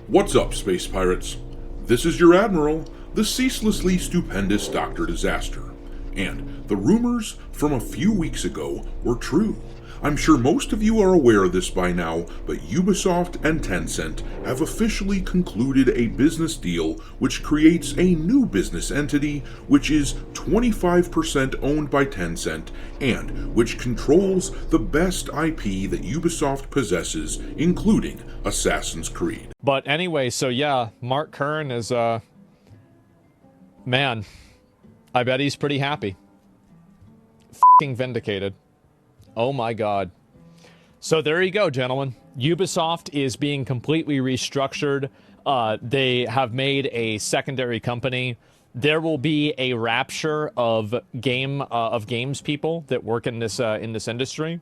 What's up, space pirates? This is your admiral, the ceaselessly stupendous Dr. Disaster. And the rumors from a few weeks ago were true. I'm sure most of you are aware of this by now, but Ubisoft and Tencent have officially concluded a business deal which creates a new business entity which is 25% owned by Tencent and which controls the best IP that Ubisoft possesses, including Assassin's Creed. But anyway, so yeah, Mark Kern is, man, I bet he's pretty happy. F***ing vindicated. Oh my god. So there you go, gentlemen. Ubisoft is being completely restructured. They have made a secondary company. There will be a rapture of games people that work in this industry.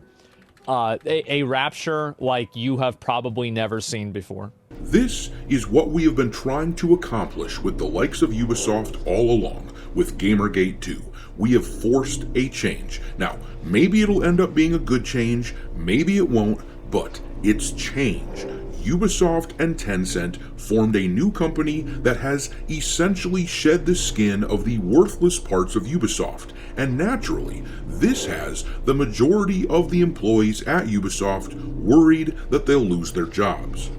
A rapture like you have probably never seen before. This is what we have been trying to accomplish with the likes of Ubisoft all along, with Gamergate 2. We have forced a change. Now, maybe it'll end up being a good change, maybe it won't, but it's change. Ubisoft and Tencent formed a new company that has essentially shed the skin of the worthless parts of Ubisoft, and naturally, this has the majority of the employees at Ubisoft worried that they'll lose their jobs.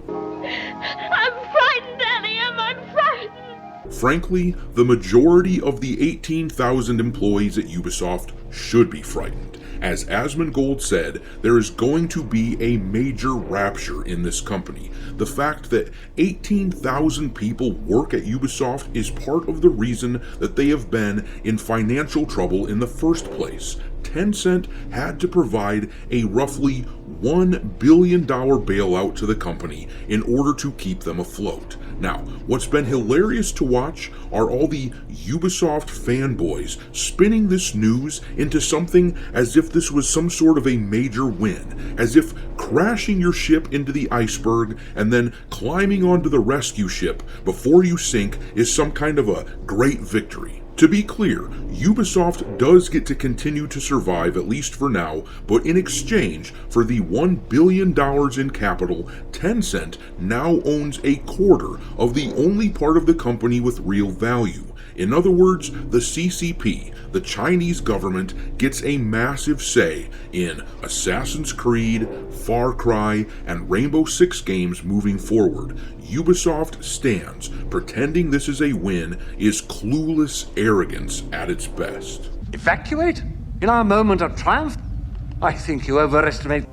I'm frightened, Elliam, I'm frightened! Frankly, the majority of the 18,000 employees at Ubisoft should be frightened. As Asmongold said, there is going to be a major rapture in this company. The fact that 18,000 people work at Ubisoft is part of the reason that they have been in financial trouble in the first place. Tencent had to provide a roughly $1 billion bailout to the company in order to keep them afloat. Now, what's been hilarious to watch are all the Ubisoft fanboys spinning this news into something as if this was some sort of a major win, as if crashing your ship into the iceberg and then climbing onto the rescue ship before you sink is some kind of a great victory. To be clear, Ubisoft does get to continue to survive, at least for now, but in exchange for the $1 billion in capital, Tencent now owns a quarter of the only part of the company with real value. In other words, the CCP, the Chinese government, gets a massive say in Assassin's Creed, Far Cry, and Rainbow Six games moving forward. Ubisoft stands. Pretending this is a win is clueless arrogance at its best. Evacuate? In our moment of triumph? I think you overestimate...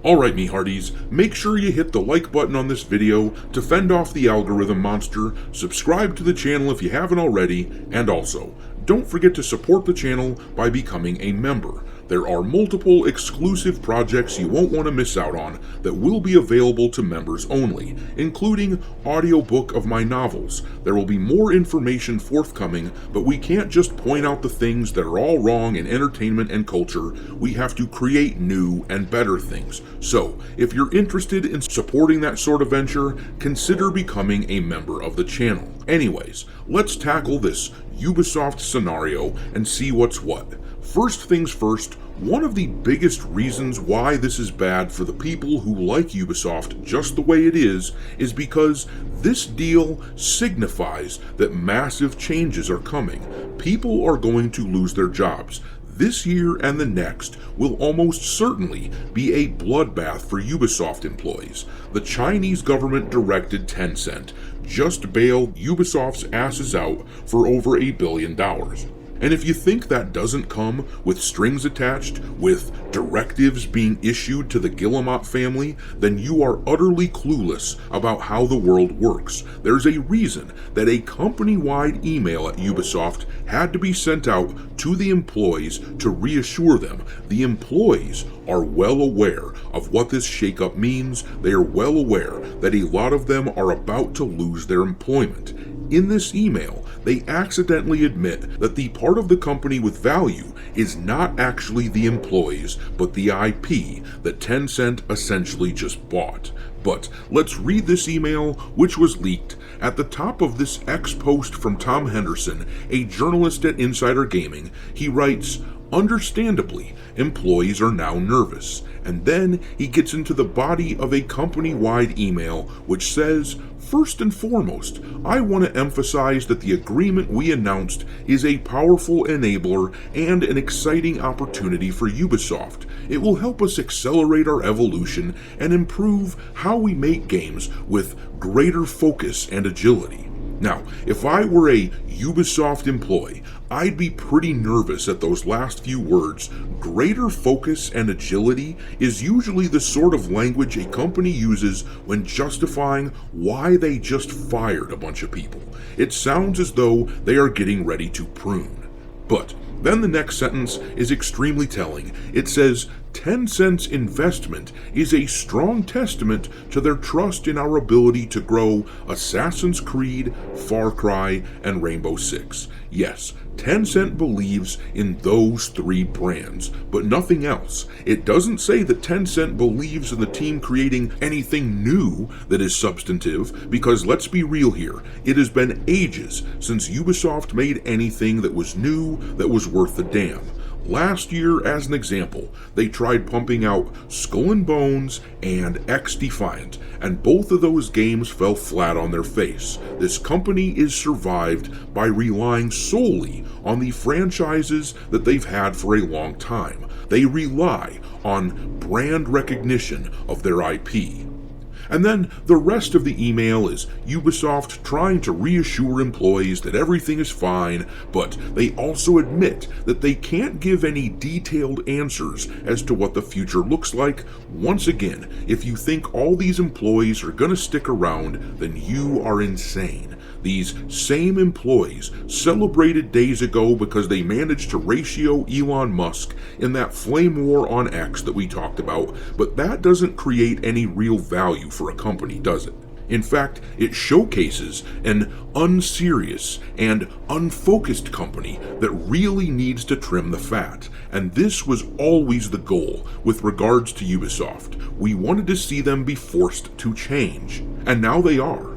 Alright, me hearties, make sure you hit the like button on this video to fend off the algorithm monster, subscribe to the channel if you haven't already, and also, don't forget to support the channel by becoming a member. There are multiple exclusive projects you won't want to miss out on that will be available to members only, including audiobook of my novels. There will be more information forthcoming, but we can't just point out the things that are all wrong in entertainment and culture. We have to create new and better things. So, if you're interested in supporting that sort of venture, consider becoming a member of the channel. Anyways, let's tackle this Ubisoft scenario and see what's what. First things first, one of the biggest reasons why this is bad for the people who like Ubisoft just the way it is because this deal signifies that massive changes are coming. People are going to lose their jobs. This year and the next will almost certainly be a bloodbath for Ubisoft employees. The Chinese government-directed Tencent just bailed Ubisoft's asses out for over $1 billion. And if you think that doesn't come with strings attached, with directives being issued to the Guillemot family, then you are utterly clueless about how the world works. There's a reason that a company-wide email at Ubisoft had to be sent out to the employees to reassure them. The employees are well aware of what this shakeup means. They are well aware that a lot of them are about to lose their employment. In this email, they accidentally admit that the part of the company with value is not actually the employees, but the IP that Tencent essentially just bought. But let's read this email, which was leaked. At the top of this X post from Tom Henderson, a journalist at Insider Gaming, he writes, "Understandably, employees are now nervous." And then he gets into the body of a company-wide email which says, "First and foremost, I want to emphasize that the agreement we announced is a powerful enabler and an exciting opportunity for Ubisoft. It will help us accelerate our evolution and improve how we make games with greater focus and agility." Now, if I were a Ubisoft employee, I'd be pretty nervous at those last few words. Greater focus and agility is usually the sort of language a company uses when justifying why they just fired a bunch of people. It sounds as though they are getting ready to prune. But then the next sentence is extremely telling. It says, "Tencent's investment is a strong testament to their trust in our ability to grow Assassin's Creed, Far Cry, and Rainbow Six." Yes, Tencent believes in those three brands, but nothing else. It doesn't say that Tencent believes in the team creating anything new that is substantive, because let's be real here, it has been ages since Ubisoft made anything that was new, that was worth the damn. Last year, as an example, they tried pumping out Skull and Bones and X-Defiant, and both of those games fell flat on their face. This company is survived by relying solely on the franchises that they've had for a long time. They rely on brand recognition of their IP. And then the rest of the email is Ubisoft trying to reassure employees that everything is fine, but they also admit that they can't give any detailed answers as to what the future looks like. Once again, if you think all these employees are going to stick around, then you are insane. These same employees celebrated days ago because they managed to ratio Elon Musk in that flame war on X that we talked about, but that doesn't create any real value for a company, does it? In fact, it showcases an unserious and unfocused company that really needs to trim the fat. And this was always the goal with regards to Ubisoft. We wanted to see them be forced to change, and now they are.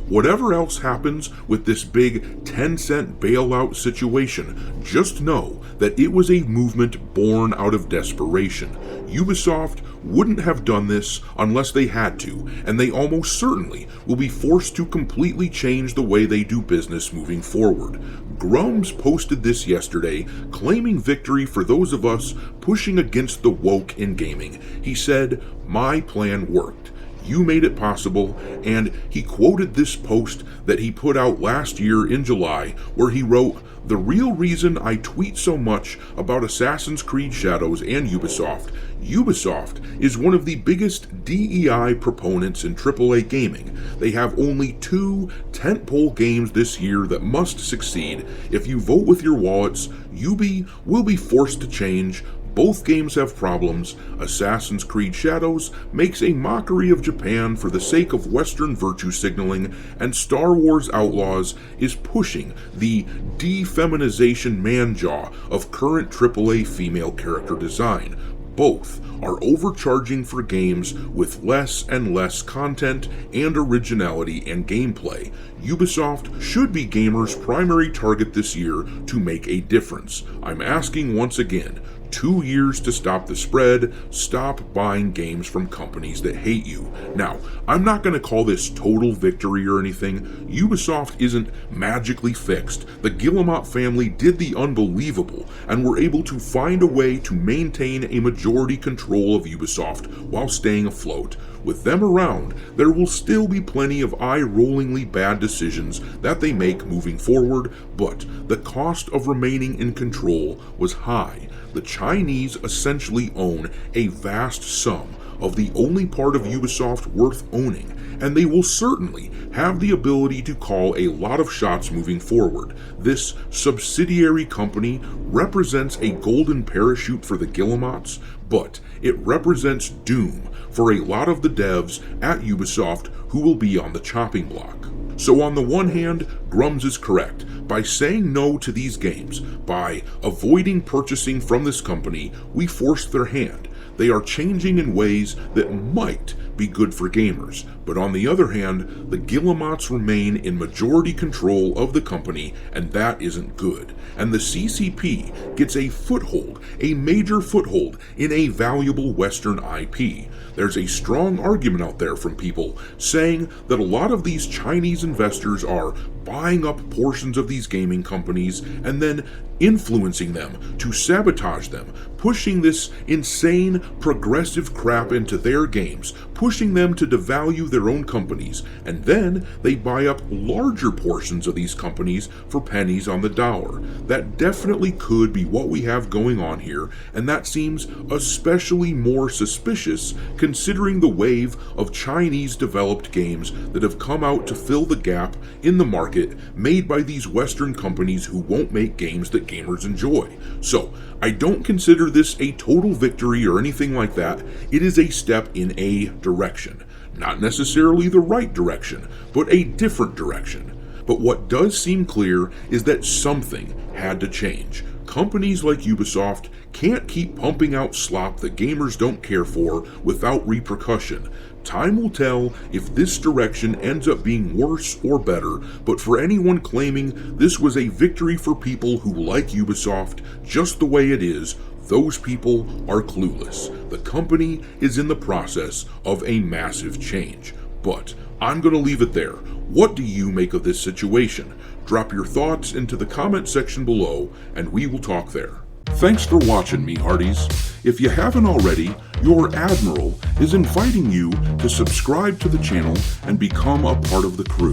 Whatever else happens with this big Tencent bailout situation, just know that it was a movement born out of desperation. Ubisoft wouldn't have done this unless they had to, and they almost certainly will be forced to completely change the way they do business moving forward. Grums posted this yesterday, claiming victory for those of us pushing against the woke in gaming. He said, "My plan worked. You made it possible," and he quoted this post that he put out last year in July, where he wrote, "The real reason I tweet so much about Assassin's Creed Shadows and Ubisoft is one of the biggest DEI proponents in AAA gaming. They have only 2 tentpole games this year that must succeed. If you vote with your wallets, Ubi will be forced to change. Both games have problems. Assassin's Creed Shadows makes a mockery of Japan for the sake of Western virtue signaling, and Star Wars Outlaws is pushing the defeminization man-jaw of current AAA female character design. Both are overcharging for games with less and less content and originality and gameplay. Ubisoft should be gamers' primary target this year to make a difference. I'm asking once again, 2 years to stop the spread. Stop buying games from companies that hate you. Now, I'm not going to call this total victory or anything. Ubisoft isn't magically fixed. The Guillemot family did the unbelievable and were able to find a way to maintain a majority control of Ubisoft while staying afloat. With them around, there will still be plenty of eye-rollingly bad decisions that they make moving forward, but the cost of remaining in control was high. The Chinese essentially own a vast sum of the only part of Ubisoft worth owning, and they will certainly have the ability to call a lot of shots moving forward. This subsidiary company represents a golden parachute for the Guillemots, but it represents doom for a lot of the devs at Ubisoft who will be on the chopping block. So on the one hand, Grums is correct. By saying no to these games, by avoiding purchasing from this company, we forced their hand. They are changing in ways that might be good for gamers. But on the other hand, the Guillemots remain in majority control of the company, and that isn't good. And the CCP gets a foothold, a major foothold, in a valuable Western IP. There's a strong argument out there from people saying that a lot of these Chinese investors are buying up portions of these gaming companies and then influencing them to sabotage them, pushing this insane progressive crap into their games, pushing them to devalue their own companies, and then they buy up larger portions of these companies for pennies on the dollar. That definitely could be what we have going on here, and that seems especially more suspicious considering the wave of Chinese developed games that have come out to fill the gap in the market made by these Western companies who won't make games that gamers enjoy. So, I don't consider this a total victory or anything like that. It is a step in a direction. Not necessarily the right direction, but a different direction. But what does seem clear is that something had to change. Companies like Ubisoft can't keep pumping out slop that gamers don't care for without repercussion. Time will tell if this direction ends up being worse or better, but for anyone claiming this was a victory for people who like Ubisoft just the way it is, those people are clueless. The company is in the process of a massive change. But I'm going to leave it there. What do you make of this situation? Drop your thoughts into the comment section below, and we will talk there. Thanks for watching, me hearties. If you haven't already, your Admiral is inviting you to subscribe to the channel and become a part of the crew.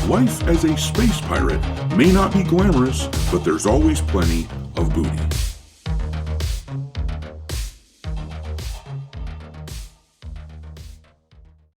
Life as a space pirate may not be glamorous, but there's always plenty of booty.